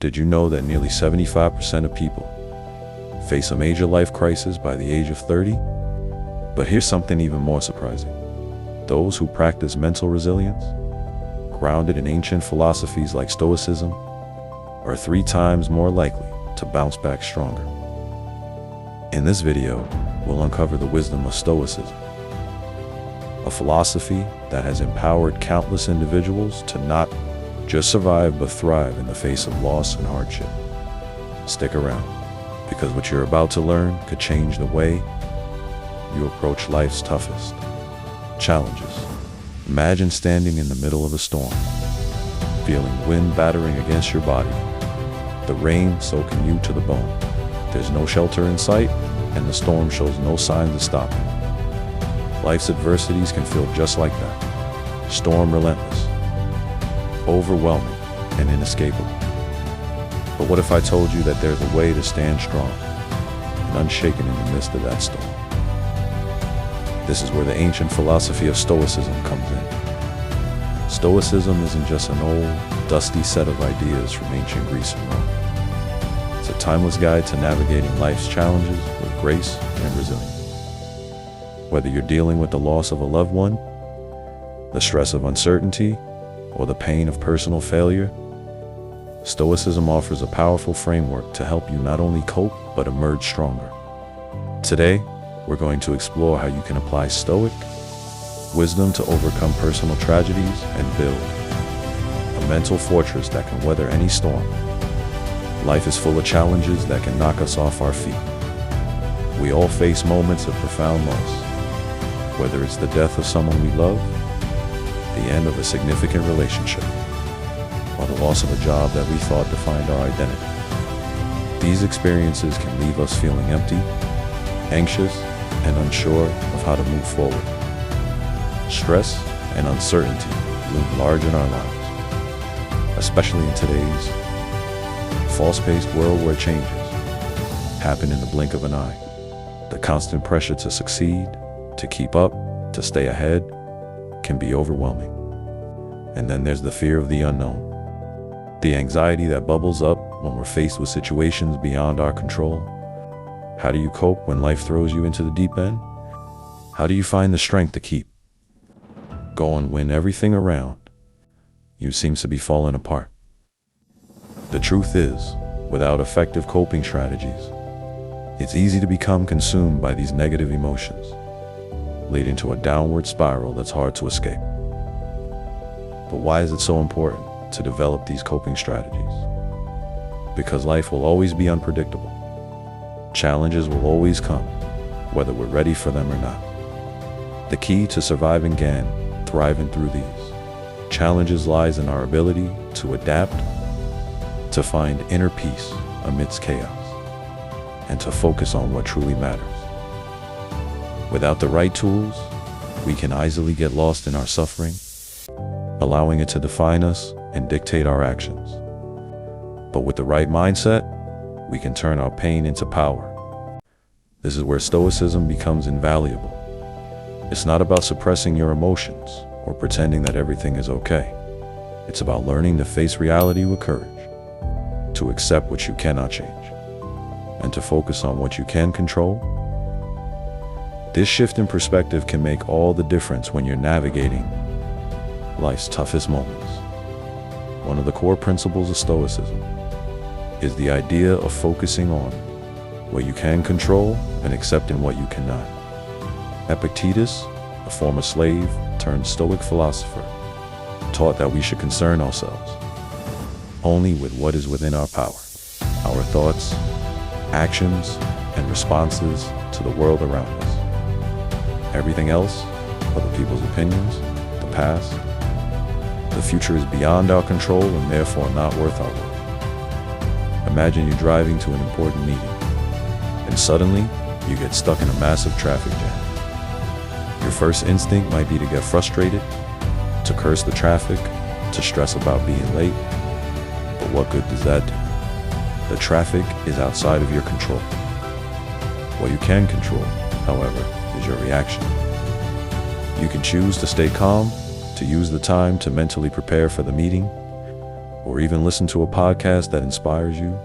Did you know that nearly 75% of people face a major life crisis by the age of 30? But here's something even more surprising. Those who practice mental resilience, grounded in ancient philosophies like Stoicism, are 3 times more likely to bounce back stronger. In this video, we'll uncover the wisdom of Stoicism, a philosophy that has empowered countless individuals to not just survive but thrive in the face of loss and hardship. Stick around, because what you're about to learn could change the way you approach life's toughest challenges. Imagine standing in the middle of a storm, feeling wind battering against your body, the rain soaking you to the bone. There's no shelter in sight, and the storm shows no signs of stopping. Life's adversities can feel just like that. Storm relentless, overwhelming, and inescapable. But what if I told you that there's a way to stand strong and unshaken in the midst of that storm? This is where the ancient philosophy of Stoicism comes in. Stoicism isn't just an old, dusty set of ideas from ancient Greece and Rome. It's a timeless guide to navigating life's challenges with grace and resilience. Whether you're dealing with the loss of a loved one, the stress of uncertainty, or the pain of personal failure, Stoicism offers a powerful framework to help you not only cope, but emerge stronger. Today, we're going to explore how you can apply Stoic wisdom to overcome personal tragedies and build a mental fortress that can weather any storm. Life is full of challenges that can knock us off our feet. We all face moments of profound loss, whether it's the death of someone we love, the end of a significant relationship, or the loss of a job that we thought defined our identity. These experiences can leave us feeling empty, anxious, and unsure of how to move forward. Stress and uncertainty loom large in our lives, especially in today's fast-paced world where changes happen in the blink of an eye. The constant pressure to succeed, to keep up, to stay ahead can be overwhelming. And then there's the fear of the unknown, the anxiety that bubbles up when we're faced with situations beyond our control. How do you cope when life throws you into the deep end? How do you find the strength to keep going when everything around you seems to be falling apart? The truth is, without effective coping strategies, it's easy to become consumed by these negative emotions, leading to a downward spiral that's hard to escape. But why is it so important to develop these coping strategies? Because life will always be unpredictable. Challenges will always come, whether we're ready for them or not. The key to surviving and thriving through these challenges lies in our ability to adapt, to find inner peace amidst chaos, and to focus on what truly matters. Without the right tools, we can easily get lost in our suffering, allowing it to define us and dictate our actions. But with the right mindset, we can turn our pain into power. This is where Stoicism becomes invaluable. It's not about suppressing your emotions or pretending that everything is okay. It's about learning to face reality with courage, to accept what you cannot change, and to focus on what you can control. This shift in perspective can make all the difference when you're navigating life's toughest moments. One of the core principles of Stoicism is the idea of focusing on what you can control and accepting what you cannot. Epictetus, a former slave turned Stoic philosopher, taught that we should concern ourselves only with what is within our power, our thoughts, actions, and responses to the world around us. Everything else, other people's opinions, the past, the future is beyond our control and therefore not worth our work. Imagine you're driving to an important meeting, and suddenly you get stuck in a massive traffic jam. Your first instinct might be to get frustrated, to curse the traffic, to stress about being late. But what good does that do? The traffic is outside of your control. What you can control, however, is your reaction. You can choose to stay calm, to use the time to mentally prepare for the meeting, or even listen to a podcast that inspires you.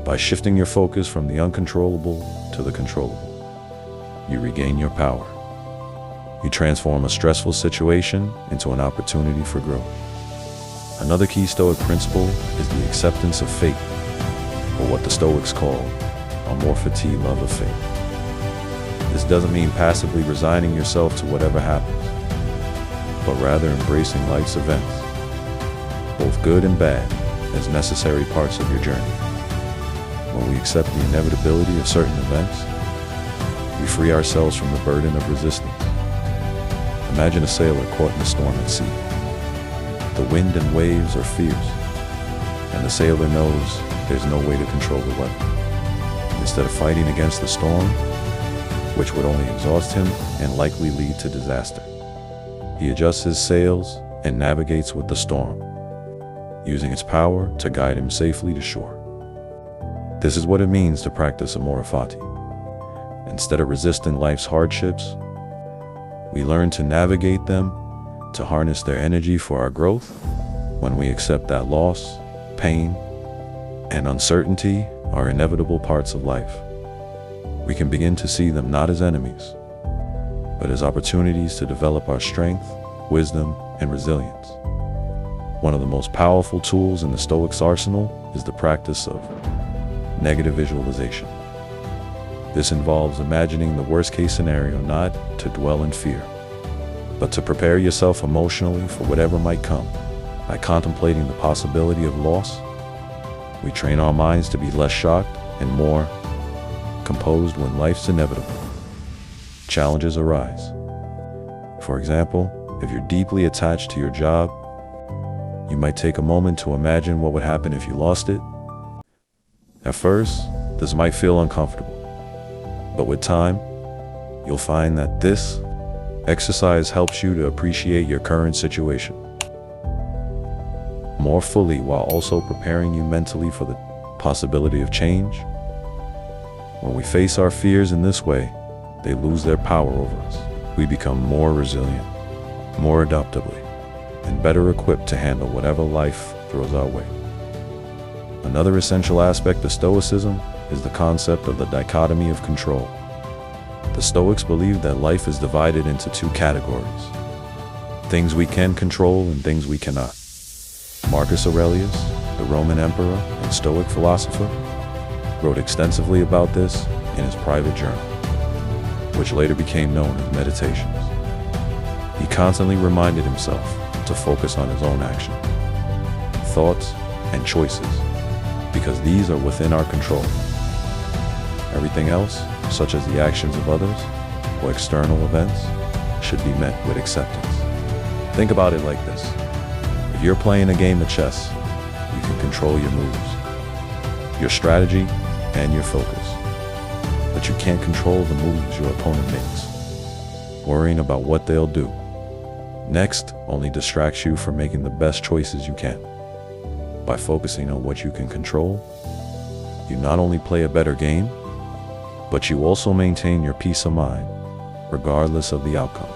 By shifting your focus from the uncontrollable to the controllable, you regain your power. You transform a stressful situation into an opportunity for growth. Another key Stoic principle is the acceptance of fate, or what the Stoics call amorphity, love of fate. This doesn't mean passively resigning yourself to whatever happens, but rather embracing life's events, both good and bad, as necessary parts of your journey. When we accept the inevitability of certain events, we free ourselves from the burden of resistance. Imagine a sailor caught in a storm at sea. The wind and waves are fierce, and the sailor knows there's no way to control the weather. Instead of fighting against the storm, which would only exhaust him and likely lead to disaster, he adjusts his sails and navigates with the storm, using its power to guide him safely to shore. This is what it means to practice amore fati. Instead of resisting life's hardships, we learn to navigate them, to harness their energy for our growth. When we accept that loss, pain, and uncertainty are inevitable parts of life, we can begin to see them not as enemies, but as opportunities to develop our strength, wisdom, and resilience. One of the most powerful tools in the Stoics' arsenal is the practice of negative visualization. This involves imagining the worst-case scenario, not to dwell in fear, but to prepare yourself emotionally for whatever might come. By contemplating the possibility of loss, we train our minds to be less shocked and more composed when life's inevitable challenges arise. For example, if you're deeply attached to your job, you might take a moment to imagine what would happen if you lost it. At first, this might feel uncomfortable, but with time, you'll find that this exercise helps you to appreciate your current situation more fully, while also preparing you mentally for the possibility of change. When we face our fears in this way, they lose their power over us. We become more resilient, more adaptable, and better equipped to handle whatever life throws our way. Another essential aspect of Stoicism is the concept of the dichotomy of control. The Stoics believe that life is divided into two categories: things we can control and things we cannot. Marcus Aurelius, the Roman emperor and Stoic philosopher, wrote extensively about this in his private journal, which later became known as Meditations. He constantly reminded himself to focus on his own actions, thoughts, and choices, because these are within our control. Everything else, such as the actions of others or external events, should be met with acceptance. Think about it like this. If you're playing a game of chess, you can control your moves, your strategy, and your focus. But you can't control the moves your opponent makes. Worrying about what they'll do next only distracts you from making the best choices you can. By focusing on what you can control, you not only play a better game, but you also maintain your peace of mind, regardless of the outcome.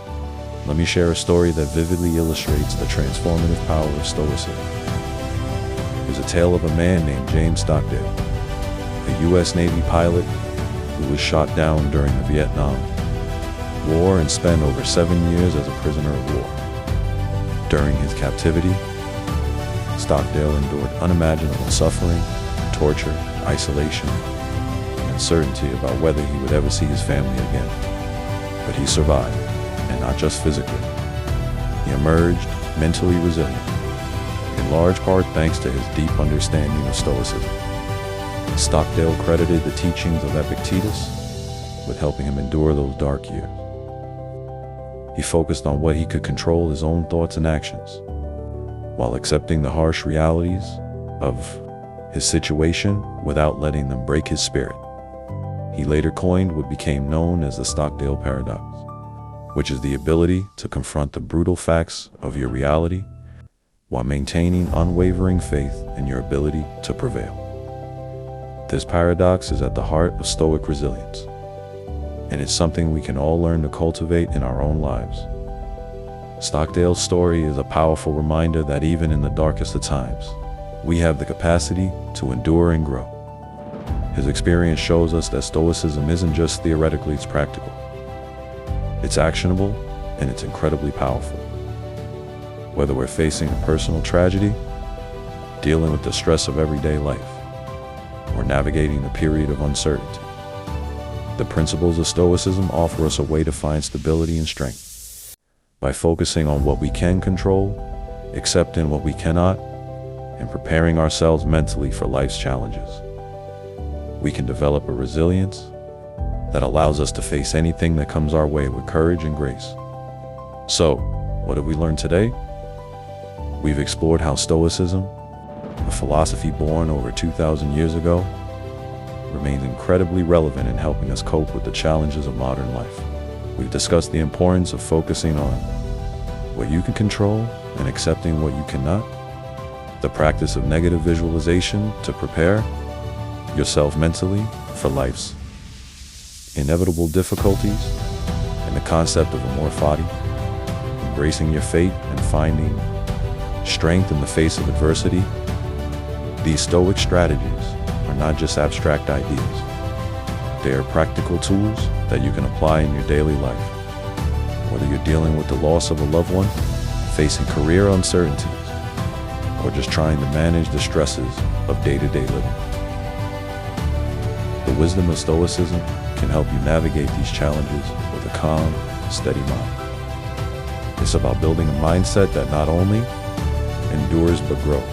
Let me share a story that vividly illustrates the transformative power of Stoicism. There's a tale of a man named James Stockdale, a U.S. Navy pilot who was shot down during the Vietnam War and spent over 7 years as a prisoner of war. During his captivity, Stockdale endured unimaginable suffering, torture, isolation, and uncertainty about whether he would ever see his family again. But he survived, and not just physically. He emerged mentally resilient, in large part thanks to his deep understanding of Stoicism. Stockdale credited the teachings of Epictetus with helping him endure those dark years. He focused on what he could control, his own thoughts and actions, while accepting the harsh realities of his situation without letting them break his spirit. He later coined what became known as the Stockdale paradox, which is the ability to confront the brutal facts of your reality while maintaining unwavering faith in your ability to prevail. This paradox is at the heart of Stoic resilience, and it's something we can all learn to cultivate in our own lives. Stockdale's story is a powerful reminder that even in the darkest of times, we have the capacity to endure and grow. His experience shows us that Stoicism isn't just theoretical, it's practical. It's actionable, and it's incredibly powerful. Whether we're facing a personal tragedy, dealing with the stress of everyday life, or navigating a period of uncertainty, the principles of Stoicism offer us a way to find stability and strength. By focusing on what we can control, accepting what we cannot, and preparing ourselves mentally for life's challenges, we can develop a resilience that allows us to face anything that comes our way with courage and grace. So, what have we learned today? We've explored how Stoicism, a philosophy born over 2,000 years ago, remains incredibly relevant in helping us cope with the challenges of modern life. We've discussed the importance of focusing on what you can control and accepting what you cannot, the practice of negative visualization to prepare yourself mentally for life's inevitable difficulties, and the concept of amor fati, embracing your fate and finding strength in the face of adversity. These Stoic strategies are not just abstract ideas. They are practical tools that you can apply in your daily life. Whether you're dealing with the loss of a loved one, facing career uncertainties, or just trying to manage the stresses of day-to-day living. The wisdom of Stoicism can help you navigate these challenges with a calm, steady mind. It's about building a mindset that not only endures but grows,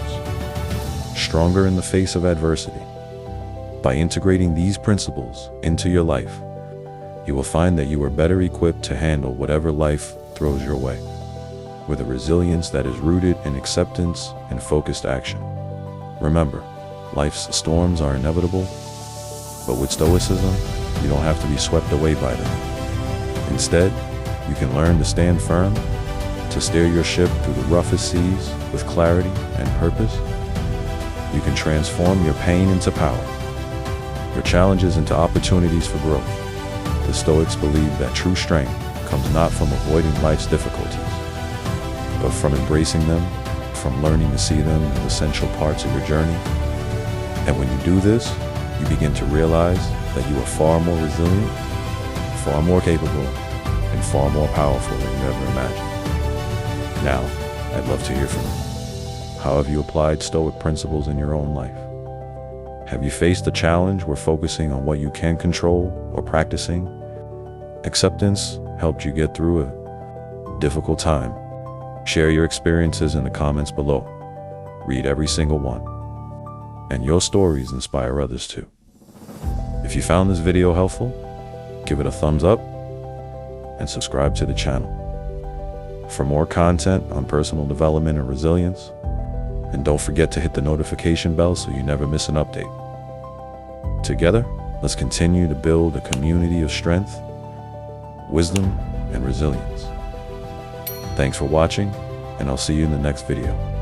stronger in the face of adversity. By integrating these principles into your life, you will find that you are better equipped to handle whatever life throws your way, with a resilience that is rooted in acceptance and focused action. Remember, life's storms are inevitable, but with Stoicism, you don't have to be swept away by them. Instead, you can learn to stand firm, to steer your ship through the roughest seas with clarity and purpose. You can transform your pain into power, your challenges into opportunities for growth. The Stoics believe that true strength comes not from avoiding life's difficulties, but from embracing them, from learning to see them as essential parts of your journey. And when you do this, you begin to realize that you are far more resilient, far more capable, and far more powerful than you ever imagined. Now, I'd love to hear from you. How have you applied Stoic principles in your own life? Have you faced a challenge where focusing on what you can control or practicing acceptance helped you get through a difficult time? Share your experiences in the comments below. Read every single one. And your stories inspire others too. If you found this video helpful, give it a thumbs up and subscribe to the channel for more content on personal development and resilience. And don't forget to hit the notification bell so you never miss an update. Together, let's continue to build a community of strength, wisdom, and resilience. Thanks for watching, and I'll see you in the next video.